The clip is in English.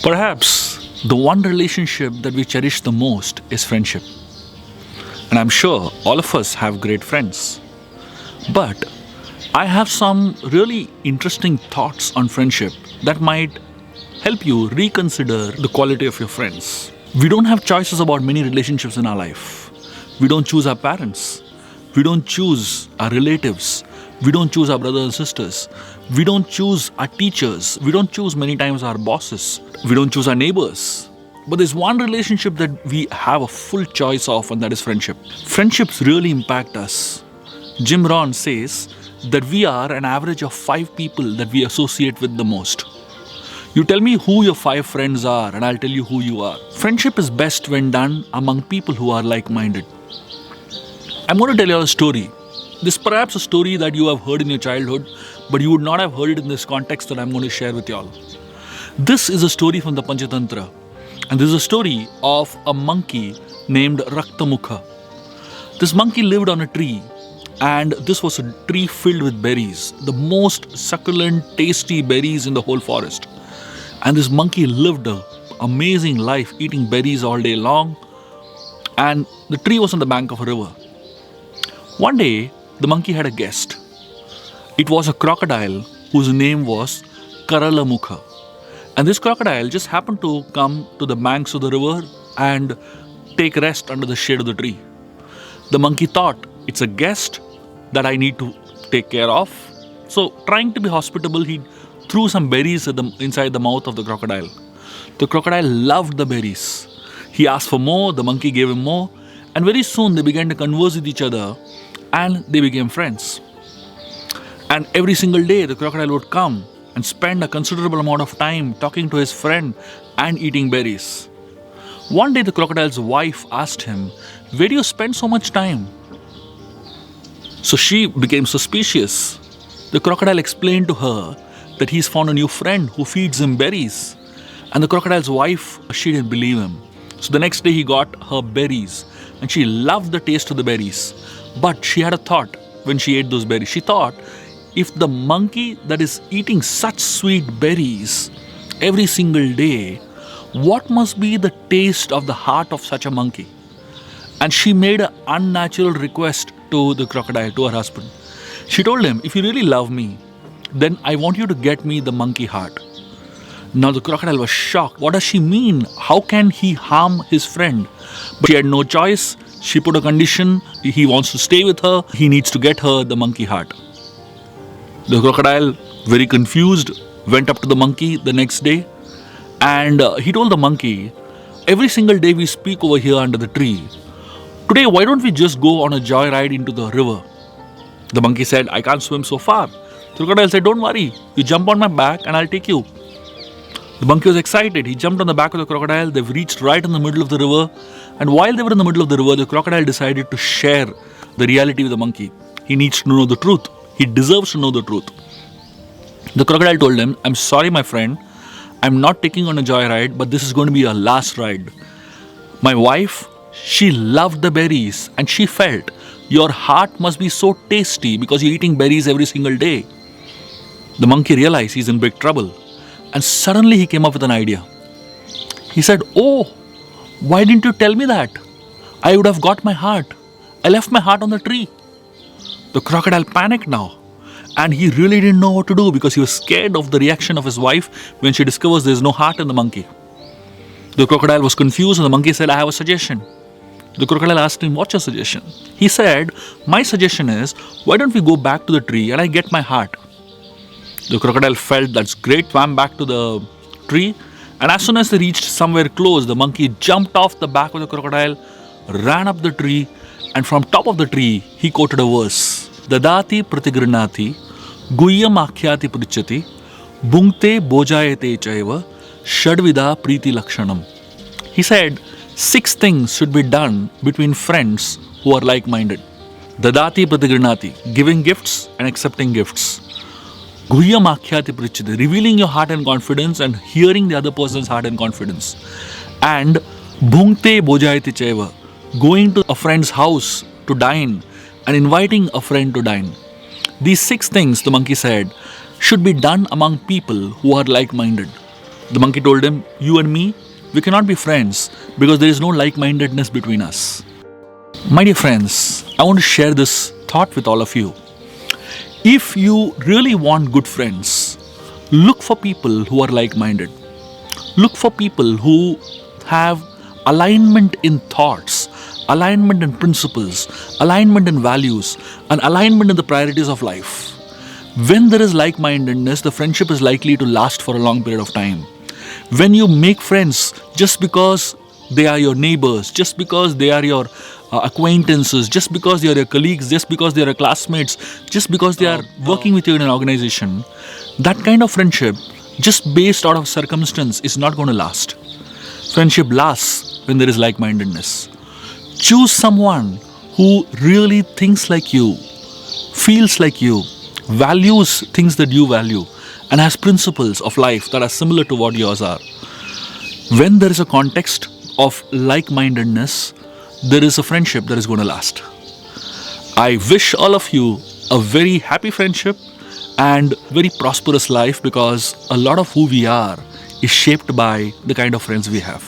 Perhaps the one relationship that we cherish the most is friendship. And I'm sure all of us have great friends. But I have some really interesting thoughts on friendship that might help you reconsider the quality of your friends. We don't have choices about many relationships in our life. We don't choose our parents. We don't choose our relatives. We don't choose our brothers and sisters. We don't choose our teachers. We don't choose many times our bosses. We don't choose our neighbors. But there's one relationship that we have a full choice of, and that is friendship. Friendships really impact us. Jim Rohn says that we are an average of 5 people that we associate with the most. You tell me who your 5 friends are, and I'll tell you who you are. Friendship is best when done among people who are like-minded. I'm going to tell you a story. This is perhaps a story that you have heard in your childhood, but you would not have heard it in this context that I'm going to share with you all. This is a story from the Panchatantra, and this is a story of a monkey named Raktamukha. This monkey lived on a tree, and this was a tree filled with berries, the most succulent, tasty berries in the whole forest. And this monkey lived an amazing life, eating berries all day long, and the tree was on the bank of a river. One day, the monkey had a guest. It was a crocodile whose name was Karalamukha. And this crocodile just happened to come to the banks of the river and take rest under the shade of the tree. The monkey thought, it's a guest that I need to take care of. So, trying to be hospitable, he threw some berries inside the mouth of the crocodile. The crocodile loved the berries. He asked for more, the monkey gave him more, and very soon they began to converse with each other and they became friends. And every single day the crocodile would come and spend a considerable amount of time talking to his friend and eating berries. One day the crocodile's wife asked him, "Where do you spend so much time?" So she became suspicious. The crocodile explained to her that he's found a new friend who feeds him berries. And the crocodile's wife, she didn't believe him. So the next day he got her berries and she loved the taste of the berries. But she had a thought when she ate those berries. She thought, if the monkey that is eating such sweet berries every single day, what must be the taste of the heart of such a monkey? And she made an unnatural request to the crocodile, to her husband. She told him, if you really love me, then I want you to get me the monkey heart. Now the crocodile was shocked. What does she mean? How can he harm his friend? But she had no choice. She put a condition. He wants to stay with her. He needs to get her the monkey heart. The crocodile, very confused, went up to the monkey the next day and he told the monkey, every single day we speak over here under the tree. Today, why don't we just go on a joyride into the river? The monkey said, I can't swim so far. The crocodile said, don't worry, you jump on my back and I'll take you. The monkey was excited. He jumped on the back of the crocodile. They've reached right in the middle of the river. And while they were in the middle of the river, the crocodile decided to share the reality with the monkey. He needs to know the truth. He deserves to know the truth. The crocodile told him, I'm sorry, my friend. I'm not taking on a joyride, but this is going to be our last ride. My wife, she loved the berries and she felt your heart must be so tasty because you're eating berries every single day. The monkey realized he's in big trouble. And suddenly he came up with an idea. He said, oh, why didn't you tell me that? I would have got my heart. I left my heart on the tree. The crocodile panicked now. And he really didn't know what to do because he was scared of the reaction of his wife when she discovers there's no heart in the monkey. The crocodile was confused and the monkey said, I have a suggestion. The crocodile asked him, what's your suggestion? He said, my suggestion is, why don't we go back to the tree and I get my heart? The crocodile felt that's great, swam back to the tree, and as soon as they reached somewhere close, the monkey jumped off the back of the crocodile, ran up the tree, and from top of the tree, he quoted a verse. Dadati pratigrinati, guyyam akhyati purichati, bhungte bojayate chaiva, shadvida priti lakshanam. He said, 6 things should be done between friends who are like-minded. Dadati pratigrinati, giving gifts and accepting gifts. Guhyam akhyati prichite, revealing your heart and confidence and hearing the other person's heart and confidence. And bhungte bojayate chaiva, going to a friend's house to dine and inviting a friend to dine. These 6 things, the monkey said, should be done among people who are like-minded. The monkey told him, "You and me, we cannot be friends because there is no like mindedness between us." My dear friends, I want to share this thought with all of you. If you really want good friends, look for people who are like minded. Look for people who have alignment in thoughts, alignment in principles, alignment in values, and alignment in the priorities of life. When there is like mindedness, the friendship is likely to last for a long period of time. When you make friends just because they are your neighbors, just because they are your acquaintances, just because they are your colleagues, just because they are your classmates, just because they are working with you in an organization, that kind of friendship, just based out of circumstance, is not going to last. Friendship lasts when there is like mindedness. Choose someone who really thinks like you, feels like you, values things that you value, and has principles of life that are similar to what yours are. When there is a context of like mindedness, there is a friendship that is going to last. I wish all of you a very happy friendship and very prosperous life, because a lot of who we are is shaped by the kind of friends we have.